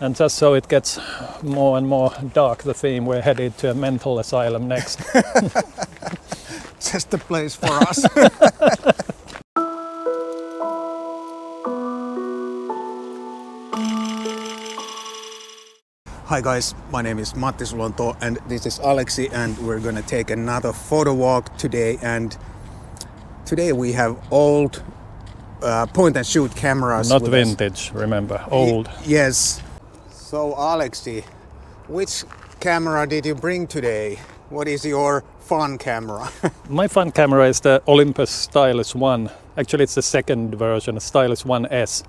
And just so it gets more and more dark, the theme, we're headed to a mental asylum next. Just the place for us. Hi guys, my name is Matti Sulanto and this is Aleksi, and we're gonna take another photo walk today. And today we have old point and shoot cameras. Not vintage, remember, old. Yes. So Aleksi, which camera did you bring today? What is your fun camera? My fun camera is the Olympus Stylus 1. Actually, it's the second version, Stylus 1S.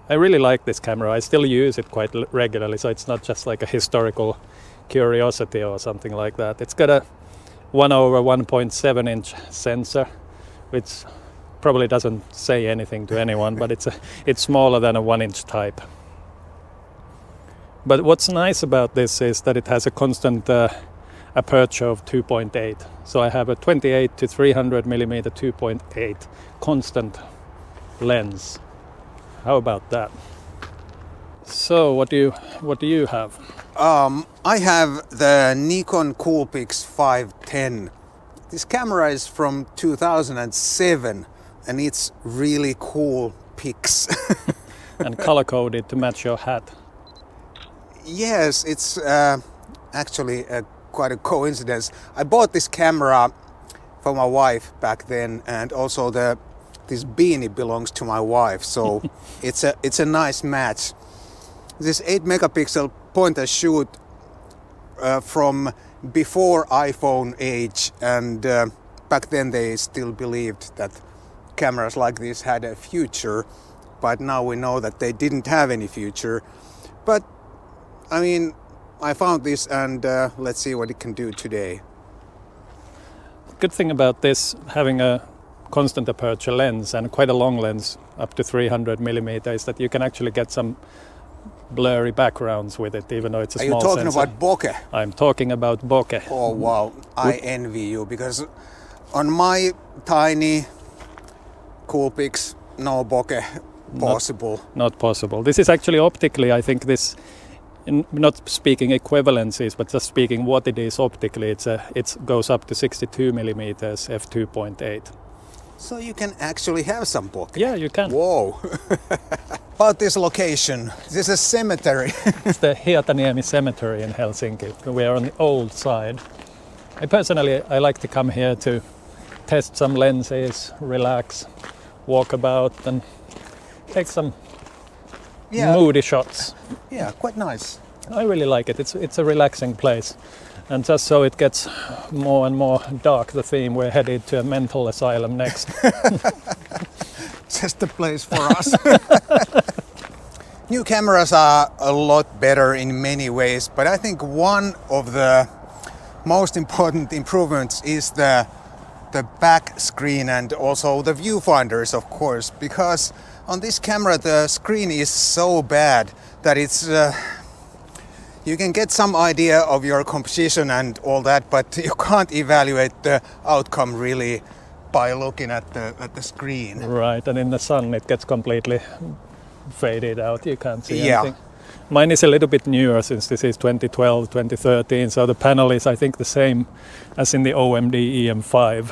I really like this camera. I still use it quite regularly, so it's not just like a historical curiosity or something like that. It's got a 1/1.7 inch sensor, which probably doesn't say anything to anyone, but it's smaller than a 1 inch type. But what's nice about this is that it has a constant aperture of 2.8. So I have a 28 to 300 millimeter 2.8 constant lens. How about that? So what do you have? I have the Nikon Coolpix 510. This camera is from 2007 and it's really cool pics. And color coded to match your hat. Yes, it's actually quite a coincidence. I bought this camera for my wife back then, and also this beanie belongs to my wife, so it's a nice match. This 8 megapixel point and shoot from before iPhone age, and back then they still believed that cameras like this had a future, but now we know that they didn't have any future. But I mean, I found this, and let's see what it can do today. Good thing about this, having a constant aperture lens and quite a long lens, up to 300 millimeters, that you can actually get some blurry backgrounds with it, even though it's a small sensor. Are you talking about bokeh? I'm talking about bokeh. Oh wow, I envy you, because on my tiny Coolpix, no bokeh possible. Not possible. This is actually optically, I think this, not speaking equivalencies, but just speaking what it is optically, it goes up to 62 millimeters f2.8. So you can actually have some bokeh? Yeah, you can. Whoa! About this location, this is a cemetery. It's the Hietaniemi Cemetery in Helsinki. We are on the old side. I like to come here to test some lenses, relax, walk about and take some moody shots. Yeah, quite nice. I really like it. It's a relaxing place. And just so it gets more and more dark, the theme, we're headed to a mental asylum next. Just the place for us. New cameras are a lot better in many ways, but I think one of the most important improvements is the back screen and also the viewfinders, of course, because on this camera the screen is so bad that it's you can get some idea of your composition and all that, but you can't evaluate the outcome really by looking at the screen. Right, and in the sun it gets completely faded out. You can't see anything. Mine is a little bit newer, since this is 2012, 2013, so the panel is, I think, the same as in the OMD EM5.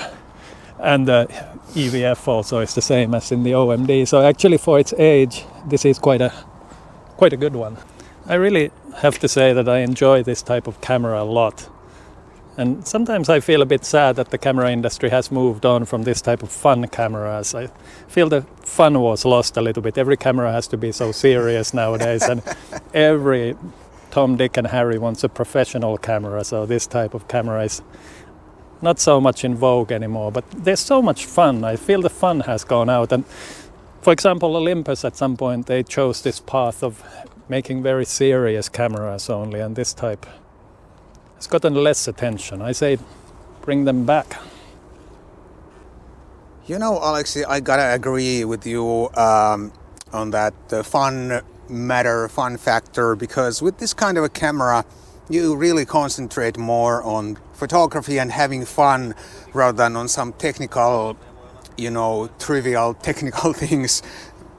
And the EVF also is the same as in the OMD. So actually for its age, this is quite a good one. I really have to say that I enjoy this type of camera a lot. And sometimes I feel a bit sad that the camera industry has moved on from this type of fun cameras. I feel the fun was lost a little bit. Every camera has to be so serious nowadays, and every Tom, Dick and Harry wants a professional camera, so this type of camera is not so much in vogue anymore. But there's so much fun. I feel the fun has gone out. And for example, Olympus at some point, they chose this path of making very serious cameras only, and this type has gotten less attention. I say bring them back. You know, Aleksi, I gotta agree with you on that fun factor, because with this kind of a camera you really concentrate more on photography and having fun rather than on some technical, trivial technical things.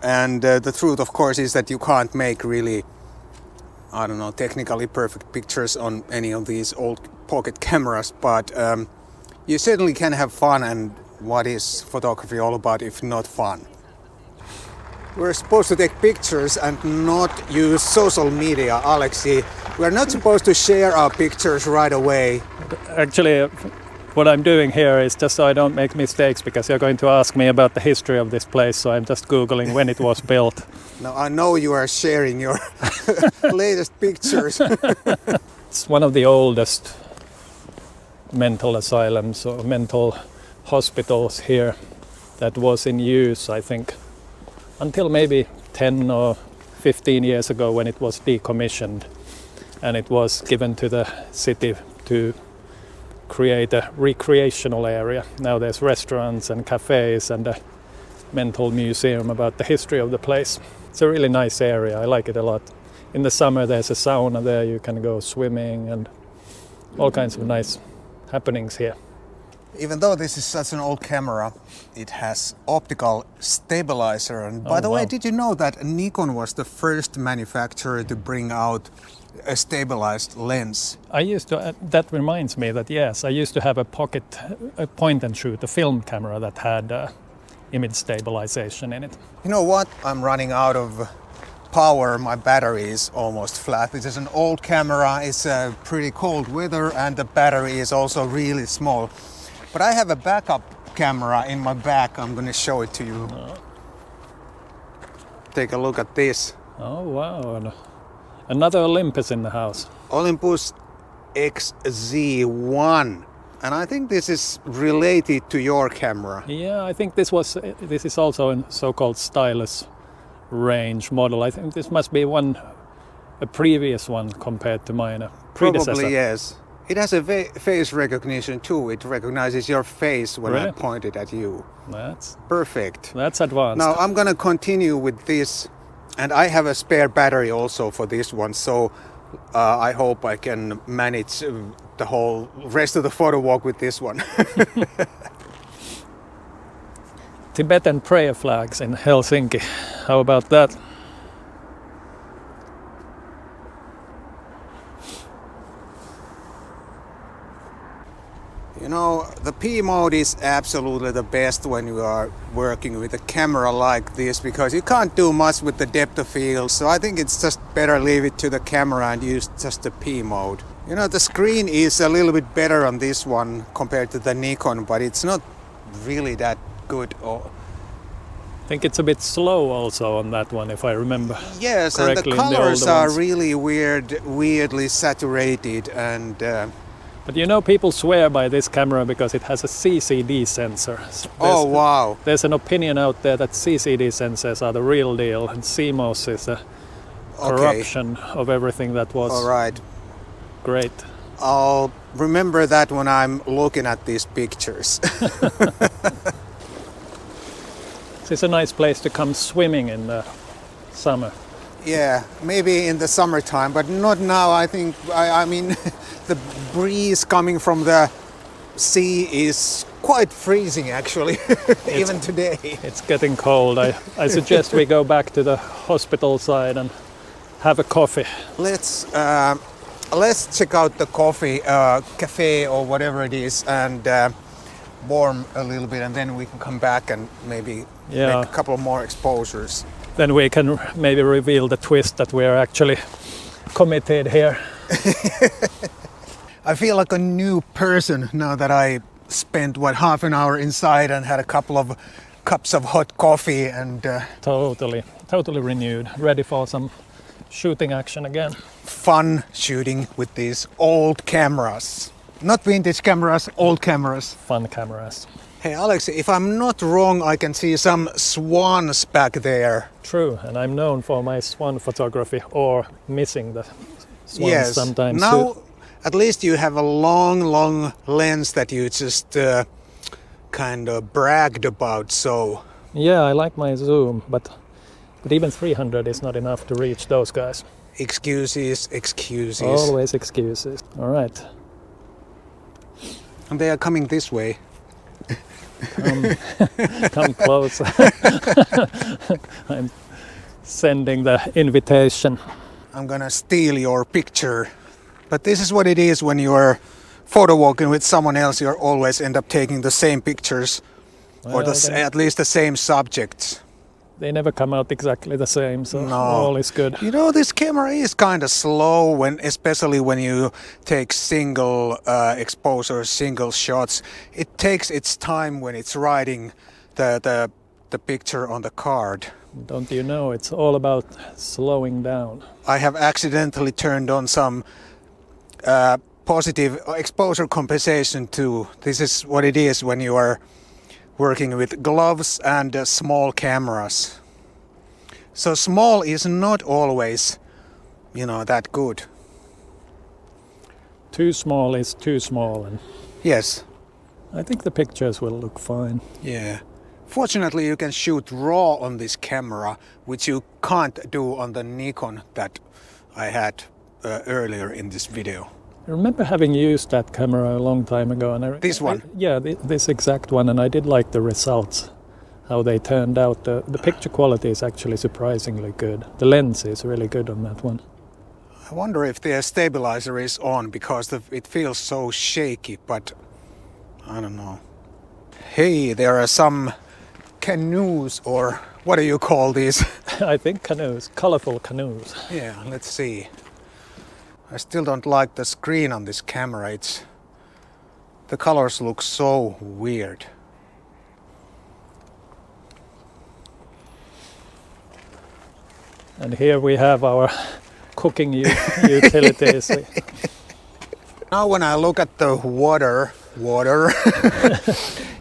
And the truth, of course, is that you can't make really I don't know, technically perfect pictures on any of these old pocket cameras, but you certainly can have fun, and what is photography all about if not fun? We're supposed to take pictures and not use social media, Alexi. We're not supposed to share our pictures right away. Actually, what I'm doing here is just so I don't make mistakes, because you're going to ask me about the history of this place, so I'm just Googling when it was built. Now, I know you are sharing your latest pictures. It's one of the oldest mental asylums or mental hospitals here that was in use, I think, until maybe 10 or 15 years ago, when it was decommissioned and it was given to the city to create a recreational area. Now there's restaurants and cafes and a mental museum about the history of the place. It's a really nice area. I like it a lot. In the summer there's a sauna there, you can go swimming and all kinds of nice happenings here. Even though this is such an old camera, it has optical stabilizer. And by the way, did you know that Nikon was the first manufacturer to bring out a stabilized lens? That reminds me that yes, I used to have a point and shoot, a film camera that had image stabilization in it. You know what? I'm running out of power. My battery is almost flat. This is an old camera, it's pretty cold weather, and the battery is also really small. But I have a backup camera in my back. I'm going to show it to you. Take a look at this. Oh wow, another Olympus in the house. Olympus Xz1. And I think this is related to your camera. Yeah, I think this is also a so-called Stylus range model. I think this must be a previous one compared to mine, a predecessor. Probably yes. It has a face recognition too. It recognizes your face when I point it at you. That's perfect. That's advanced. Now I'm gonna continue with this, and I have a spare battery also for this one, so I hope I can manage the whole rest of the Photowalk with this one. Tibetan prayer flags in Helsinki. How about that? You know, the P mode is absolutely the best when you are working with a camera like this, because you can't do much with the depth of field, so I think it's just better leave it to the camera and use just the P mode. You know, the screen is a little bit better on this one compared to the Nikon, but it's not really that good. I think it's a bit slow also on that one, if I remember. Yes, and the colors are really weirdly saturated, and but you know, people swear by this camera because it has a CCD sensor. Oh wow! There's an opinion out there that CCD sensors are the real deal, and CMOS is a corruption of everything that was. All right. Great. I'll remember that when I'm looking at these pictures. This is a nice place to come swimming in the summer. Yeah, maybe in the summertime, but not now. I think, I mean, the breeze coming from the sea is quite freezing actually, even today. It's getting cold. I suggest we go back to the hospital side and have a coffee. Let's check out the coffee, cafe or whatever it is, and warm a little bit, and then we can come back and maybe make a couple more exposures. Then we can maybe reveal the twist that we are actually committed here. I feel like a new person now that I spent half an hour inside and had a couple of cups of hot coffee, and totally renewed, ready for some shooting action again. Fun shooting with these old cameras. Not vintage cameras, old cameras. Fun cameras. Hey Alex, if I'm not wrong, I can see some swans back there. True, and I'm known for my swan photography, or missing the swans sometimes. Now at least you have a long lens that you just kind of bragged about, so... Yeah, I like my zoom, but even 300 is not enough to reach those guys. Excuses. Always excuses. All right. And they are coming this way. Come close. I'm sending the invitation. I'm gonna steal your picture. But this is what it is when you're photo walking with someone else. You always end up taking the same pictures, or at least the same subjects. They never come out exactly the same, so all is good. You know, this camera is kind of slow, especially when you take single exposures, single shots. It takes its time when it's writing the picture on the card. Don't you know, it's all about slowing down. I have accidentally turned on some positive exposure compensation too. This is what it is when you are working with gloves and small cameras. So small is not always, that good. Too small is too small, and yes, I think the pictures will look fine. Yeah. Fortunately, you can shoot raw on this camera, which you can't do on the Nikon that I had earlier in this video. I remember having used that camera a long time ago. And this one? This exact one, and I did like the results, how they turned out. The picture quality is actually surprisingly good. The lens is really good on that one. I wonder if the stabilizer is on, because it feels so shaky, but I don't know. Hey, there are some canoes, or what do you call these? I think canoes, colorful canoes. Yeah, let's see. I still don't like the screen on this camera. The colors look so weird. And here we have our cooking utilities. Now when I look at the water,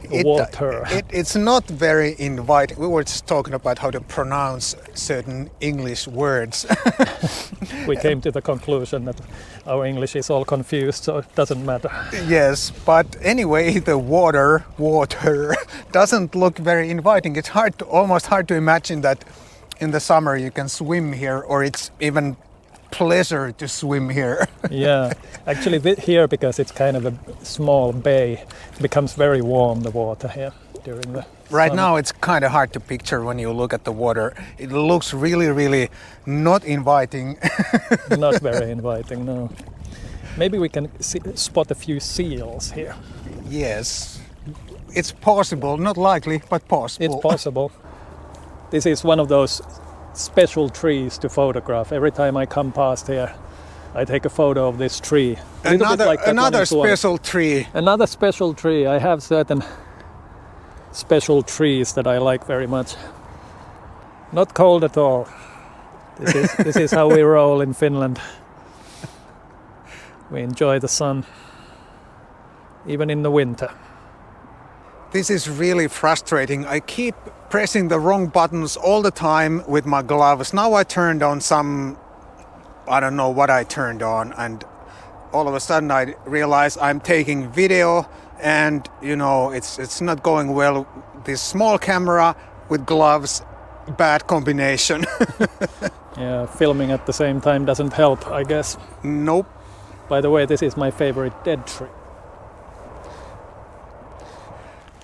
it's not very inviting. We were just talking about how to pronounce certain English words. We came to the conclusion that our English is all confused, so it doesn't matter. Yes, but anyway, the water doesn't look very inviting. It's almost hard to imagine that in the summer you can swim here, or it's even pleasure to swim here. Yeah, actually here, because it's kind of a small bay, it becomes very warm, the water here during the Right summer. now it's kind of hard to picture when you look at the water. It looks really, really not inviting. Not very inviting, no. Maybe we can spot a few seals here. Yes, it's possible, not likely, but possible. It's possible. This is one of those special trees to photograph. Every time I come past here, I take a photo of this tree. Another special tree. Another special tree. I have certain special trees that I like very much. Not cold at all. This is how we roll in Finland. We enjoy the sun, even in the winter. This is really frustrating. I keep pressing the wrong buttons all the time with my gloves. Now I turned on I don't know what I turned on, and all of a sudden I realize I'm taking video, and it's not going well. This small camera with gloves, bad combination. Yeah, filming at the same time doesn't help, I guess. Nope. By the way, this is my favorite dead tree.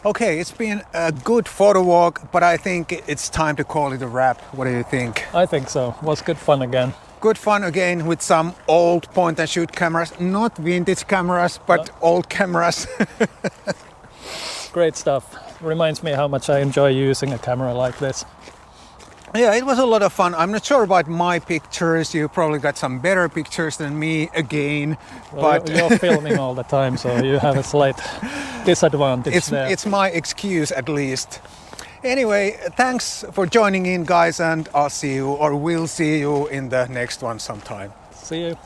Okay, it's been a good photo walk, but I think it's time to call it a wrap. What do you think? I think so. It was good fun again. Good fun again with some old point and shoot cameras. Not vintage cameras, but old cameras. Great stuff. Reminds me how much I enjoy using a camera like this. Yeah, it was a lot of fun. I'm not sure about my pictures. You probably got some better pictures than me again. Well, but you're filming all the time, so you have a slight disadvantage there. It's my excuse, at least. Anyway, thanks for joining in, guys, and we'll see you in the next one sometime. See you.